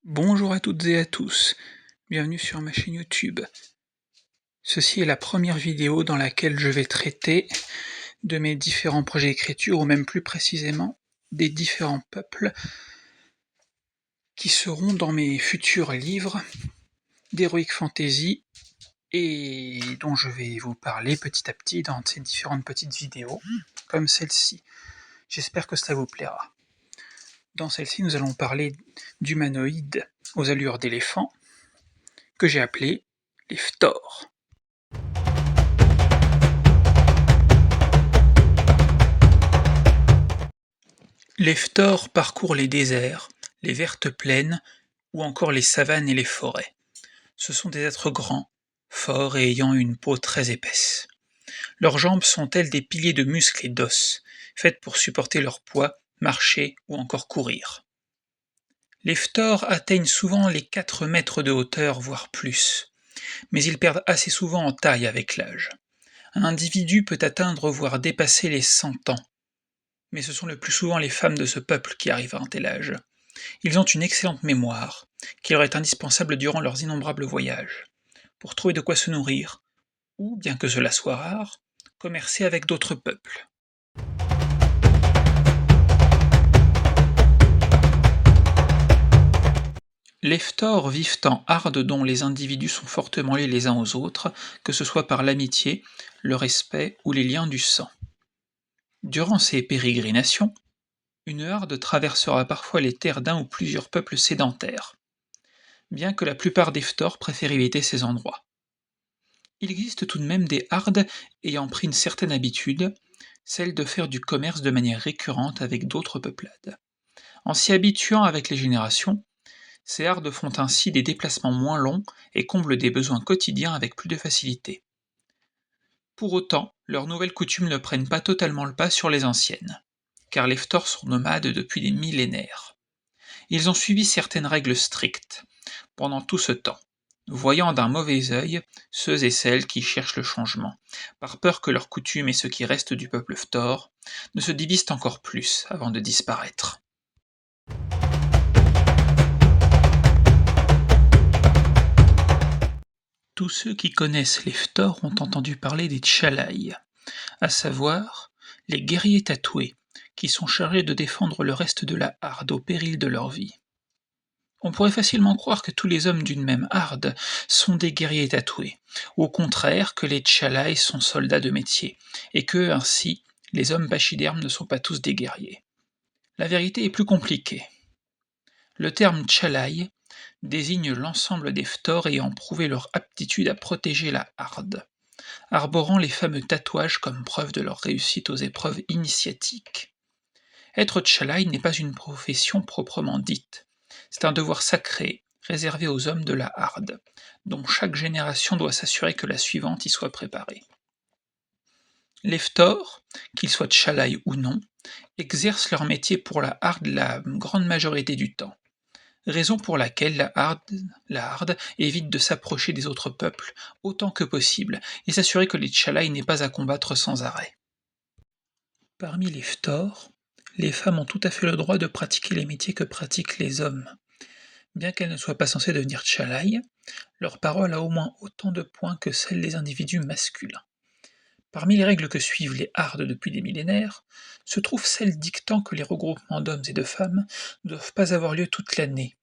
Bonjour à toutes et à tous, bienvenue sur ma chaîne YouTube. Ceci est la première vidéo dans laquelle je vais traiter de mes différents projets d'écriture, ou même plus précisément, des différents peuples qui seront dans mes futurs livres d'Heroic Fantasy et dont je vais vous parler petit à petit dans ces différentes petites vidéos, comme celle-ci. J'espère que cela vous plaira. Dans celle-ci, nous allons parler d'humanoïdes aux allures d'éléphant, que j'ai appelé les Phtor. Les Phtor parcourent les déserts, les vertes plaines ou encore les savanes et les forêts. Ce sont des êtres grands, forts et ayant une peau très épaisse. Leurs jambes sont telles des piliers de muscles et d'os, faites pour supporter leur poids, marcher ou encore courir. Les Phtor atteignent souvent les 4 mètres de hauteur, voire plus, mais ils perdent assez souvent en taille avec l'âge. Un individu peut atteindre voire dépasser les 100 ans, mais ce sont le plus souvent les femmes de ce peuple qui arrivent à un tel âge. Ils ont une excellente mémoire, qui leur est indispensable durant leurs innombrables voyages, pour trouver de quoi se nourrir, ou, bien que cela soit rare, commercer avec d'autres peuples. Les Phtor vivent en hardes dont les individus sont fortement liés les uns aux autres, que ce soit par l'amitié, le respect ou les liens du sang. Durant ces pérégrinations, une harde traversera parfois les terres d'un ou plusieurs peuples sédentaires, bien que la plupart des Phtor préfèrent éviter ces endroits. Il existe tout de même des hardes ayant pris une certaine habitude, celle de faire du commerce de manière récurrente avec d'autres peuplades. En s'y habituant avec les générations, ces hardes font ainsi des déplacements moins longs et comblent des besoins quotidiens avec plus de facilité. Pour autant, leurs nouvelles coutumes ne prennent pas totalement le pas sur les anciennes, car les Phtor sont nomades depuis des millénaires. Ils ont suivi certaines règles strictes pendant tout ce temps, voyant d'un mauvais œil ceux et celles qui cherchent le changement, par peur que leurs coutumes et ce qui reste du peuple Phtor ne se divisent encore plus avant de disparaître. Tous ceux qui connaissent les Phtor ont entendu parler des Tchalai, à savoir les guerriers tatoués, qui sont chargés de défendre le reste de la harde au péril de leur vie. On pourrait facilement croire que tous les hommes d'une même harde sont des guerriers tatoués, ou au contraire que les Tchalai sont soldats de métier, et que, ainsi, les hommes pachydermes ne sont pas tous des guerriers. La vérité est plus compliquée. Le terme Tchalai désigne l'ensemble des Phtor ayant prouvé leur aptitude à protéger la harde, arborant les fameux tatouages comme preuve de leur réussite aux épreuves initiatiques. Être Tchalai n'est pas une profession proprement dite, c'est un devoir sacré, réservé aux hommes de la harde, dont chaque génération doit s'assurer que la suivante y soit préparée. Les Phtor, qu'ils soient Tchalai ou non, exercent leur métier pour la harde la grande majorité du temps, raison pour laquelle la harde évite de s'approcher des autres peuples autant que possible et s'assurer que les Tchalai n'aient pas à combattre sans arrêt. Parmi les Phtor, les femmes ont tout à fait le droit de pratiquer les métiers que pratiquent les hommes. Bien qu'elles ne soient pas censées devenir Tchalai, leur parole a au moins autant de points que celle des individus masculins. Parmi les règles que suivent les hardes depuis des millénaires, se trouve celle dictant que les regroupements d'hommes et de femmes ne doivent pas avoir lieu toute l'année.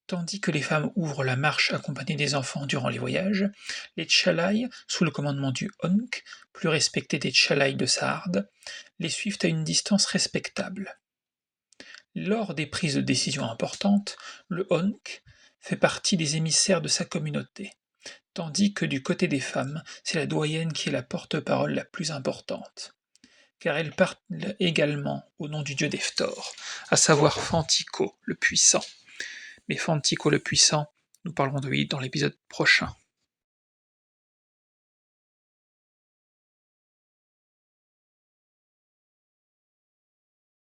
Tandis que les femmes ouvrent la marche accompagnées des enfants durant les voyages, les Tchalai, sous le commandement du Onk, plus respecté des Tchalai de sa harde, les suivent à une distance respectable. Lors des prises de décision importantes, le Onk fait partie des émissaires de sa communauté, tandis que du côté des femmes, c'est la doyenne qui est la porte-parole la plus importante, car elle parle également au nom du dieu des Phtor, à savoir Fantiko, le puissant. Mais Fantiko le puissant, nous parlerons de lui dans l'épisode prochain.